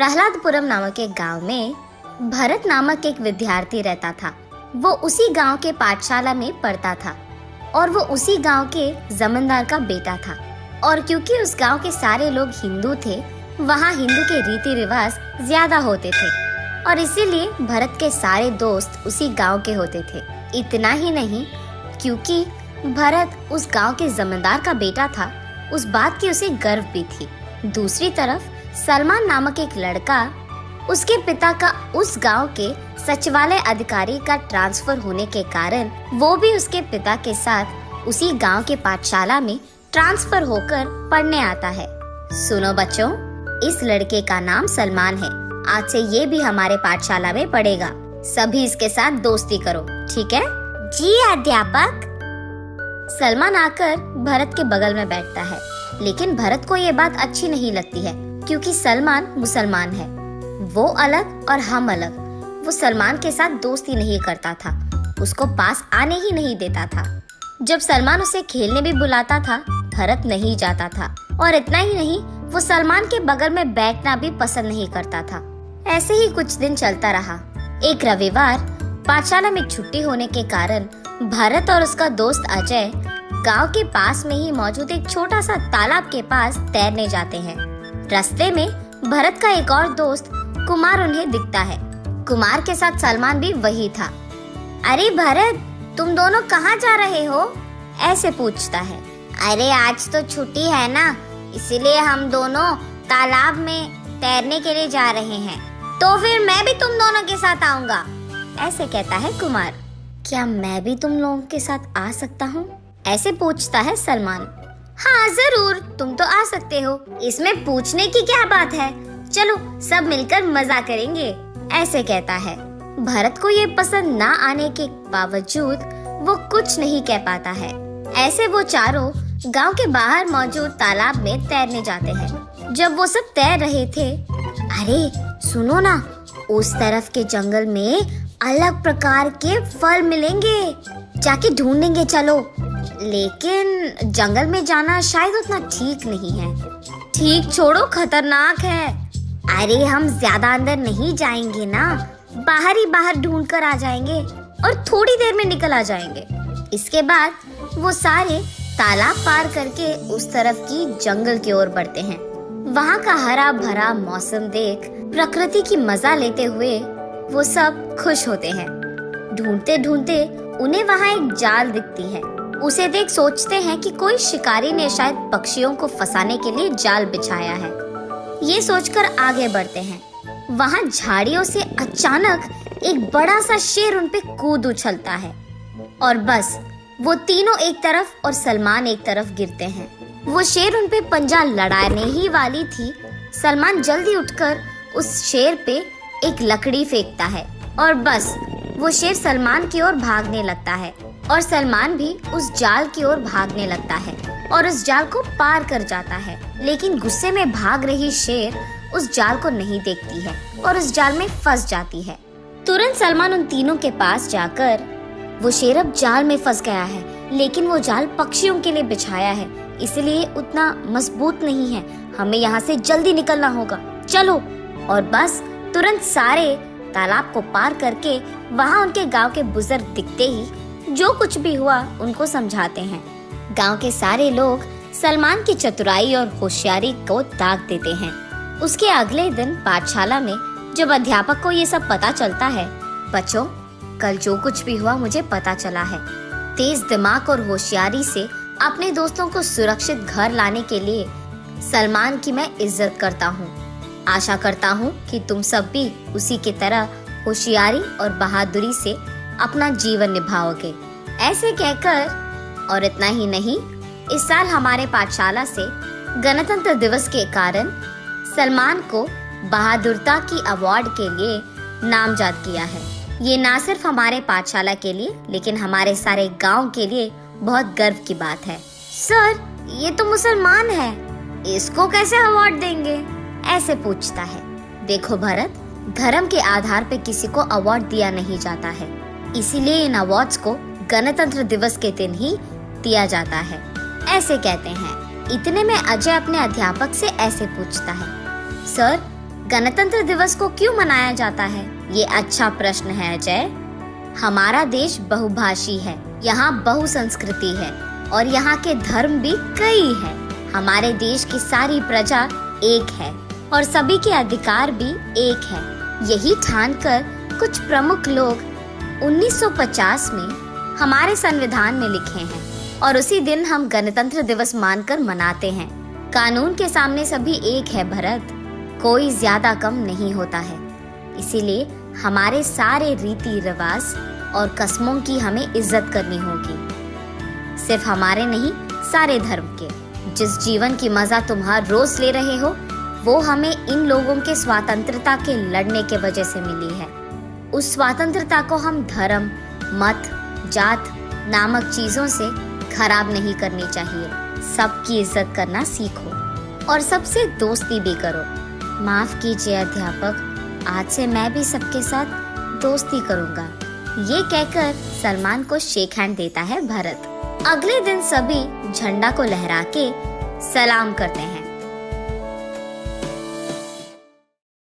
प्रहलादपुरम नामक एक गांव में भरत नामक एक विद्यार्थी रहता था। वो उसी गांव के पाठशाला में पढ़ता था और वो उसी गांव के जमींदार का बेटा था। और क्योंकि उस गांव के सारे लोग हिंदू थे, वहाँ हिंदू के रीति रिवाज ज्यादा होते थे और इसीलिए भरत के सारे दोस्त उसी गांव के होते थे। इतना ही नहीं, क्योंकि भरत उस गांव के जमींदार का बेटा था, उस बात की उसे गर्व भी थी। दूसरी तरफ सलमान नामक एक लड़का, उसके पिता का उस गांव के सचिवालय अधिकारी का ट्रांसफर होने के कारण वो भी उसके पिता के साथ उसी गांव के पाठशाला में ट्रांसफर होकर पढ़ने आता है। सुनो बच्चों, इस लड़के का नाम सलमान है। आज से ये भी हमारे पाठशाला में पढ़ेगा। सभी इसके साथ दोस्ती करो, ठीक है? जी अध्यापक। सलमान आकर भरत के बगल में बैठता है, लेकिन भरत को ये बात अच्छी नहीं लगती है क्योंकि सलमान मुसलमान है। वो अलग और हम अलग। वो सलमान के साथ दोस्ती नहीं करता था, उसको पास आने ही नहीं देता था। जब सलमान उसे खेलने भी बुलाता था, भरत नहीं जाता था। और इतना ही नहीं, वो सलमान के बगल में बैठना भी पसंद नहीं करता था। ऐसे ही कुछ दिन चलता रहा। एक रविवार पाठशाला में छुट्टी होने के कारण भरत और उसका दोस्त अजय गांव के पास में ही मौजूद एक छोटा सा तालाब के पास तैरने जाते हैं। रास्ते में भरत का एक और दोस्त कुमार उन्हें दिखता है। कुमार के साथ सलमान भी वही था। अरे भरत, तुम दोनों कहाँ जा रहे हो? ऐसे पूछता है। अरे आज तो छुट्टी है ना, इसीलिए हम दोनों तालाब में तैरने के लिए जा रहे हैं। तो फिर मैं भी तुम दोनों के साथ आऊंगा, ऐसे कहता है कुमार। क्या मैं भी तुम लोगों के साथ आ सकता हूँ? ऐसे पूछता है सलमान। हाँ जरूर, तुम तो आ सकते हो, इसमें पूछने की क्या बात है। चलो सब मिलकर मजा करेंगे, ऐसे कहता है। भरत को ये पसंद ना आने के बावजूद वो कुछ नहीं कह पाता है। ऐसे वो चारों गांव के बाहर मौजूद तालाब में तैरने जाते हैं। जब वो सब तैर रहे थे, अरे सुनो ना, उस तरफ के जंगल में अलग प्रकार के फल मिलेंगे, जाके ढूंढेंगे चलो। लेकिन जंगल में जाना शायद उतना ठीक नहीं है। ठीक छोड़ो, खतरनाक है। अरे हम ज्यादा अंदर नहीं जाएंगे ना, बाहर ही बाहर ढूंढ कर आ जाएंगे और थोड़ी देर में निकल आ जाएंगे। इसके बाद वो सारे तालाब पार करके उस तरफ की जंगल की ओर बढ़ते हैं। वहाँ का हरा भरा मौसम देख प्रकृति की मजा लेते हुए वो सब खुश होते हैं। ढूंढते ढूंढते उन्हें वहाँ एक जाल दिखती है। उसे देख सोचते हैं कि कोई शिकारी ने शायद पक्षियों को फंसाने के लिए जाल बिछाया है। ये सोचकर आगे बढ़ते हैं। वहाँ झाड़ियों से अचानक एक बड़ा सा शेर उन पे कूद उछलता है और बस वो तीनों एक तरफ और सलमान एक तरफ गिरते हैं। वो शेर उन पे पंजा लड़ाने ही वाली थी। सलमान जल्दी उठकर उस शेर पे एक लकड़ी फेंकता है और बस वो शेर सलमान की ओर भागने लगता है और सलमान भी उस जाल की ओर भागने लगता है और उस जाल को पार कर जाता है। लेकिन गुस्से में भाग रही शेर उस जाल को नहीं देखती है और उस जाल में फंस जाती है। तुरंत सलमान उन तीनों के पास जाकर, वो शेर अब जाल में फंस गया है, लेकिन वो जाल पक्षियों के लिए बिछाया है, इसलिए उतना मजबूत नहीं है। हमें यहाँ से जल्दी निकलना होगा, चलो। और बस तुरंत सारे तालाब को पार करके वहाँ उनके गांव के बुजुर्ग दिखते ही जो कुछ भी हुआ उनको समझाते हैं। गांव के सारे लोग सलमान की चतुराई और होशियारी को दाग देते हैं। उसके अगले दिन पाठशाला में जब अध्यापक को ये सब पता चलता है, बच्चों कल जो कुछ भी हुआ मुझे पता चला है। तेज दिमाग और होशियारी से अपने दोस्तों को सुरक्षित घर लाने के लिए सलमान की मैं इज्जत करता हूँ। आशा करता हूँ कि तुम सब भी उसी की तरह होशियारी और बहादुरी से अपना जीवन निभाओगे, ऐसे कहकर। और इतना ही नहीं, इस साल हमारे पाठशाला से गणतंत्र दिवस के कारण सलमान को बहादुरता की अवार्ड के लिए नामजद किया है। ये ना सिर्फ हमारे पाठशाला के लिए लेकिन हमारे सारे गांव के लिए बहुत गर्व की बात है। सर, ये तो मुसलमान है, इसको कैसे अवार्ड देंगे? ऐसे पूछता है। देखो भरत, धर्म के आधार पे किसी को अवार्ड दिया नहीं जाता है, इसीलिए इन अवार्ड्स को गणतंत्र दिवस के दिन ही दिया जाता है, ऐसे कहते हैं। इतने में अजय अपने अध्यापक से ऐसे पूछता है, सर गणतंत्र दिवस को क्यों मनाया जाता है? ये अच्छा प्रश्न है अजय। हमारा देश बहुभाषी है, यहाँ बहुसंस्कृति है और यहाँ के धर्म भी कई है। हमारे देश की सारी प्रजा एक है और सभी के अधिकार भी एक है। यही ठानकर कुछ प्रमुख लोग 1950 में हमारे संविधान में लिखे हैं और उसी दिन हम गणतंत्र दिवस मानकर मनाते हैं। कानून के सामने सभी एक है भरत, कोई ज्यादा कम नहीं होता है। इसीलिए हमारे सारे रीति रिवाज और कस्मों की हमें इज्जत करनी होगी, सिर्फ हमारे नहीं, सारे धर्म के। जिस जीवन की मजा तुम हर रोज ले रहे हो, वो हमें इन लोगों के स्वतंत्रता के लड़ने के वजह से मिली है। उस स्वतंत्रता को हम धर्म, मत, जात नामक चीजों से खराब नहीं करनी चाहिए। सबकी इज्जत करना सीखो और सबसे दोस्ती भी करो। माफ कीजिए अध्यापक, आज से मैं भी सबके साथ दोस्ती करूंगा। ये कहकर सलमान को शेक हैंड देता है भरत। अगले दिन सभी झंडा को लहरा के सलाम करते हैं।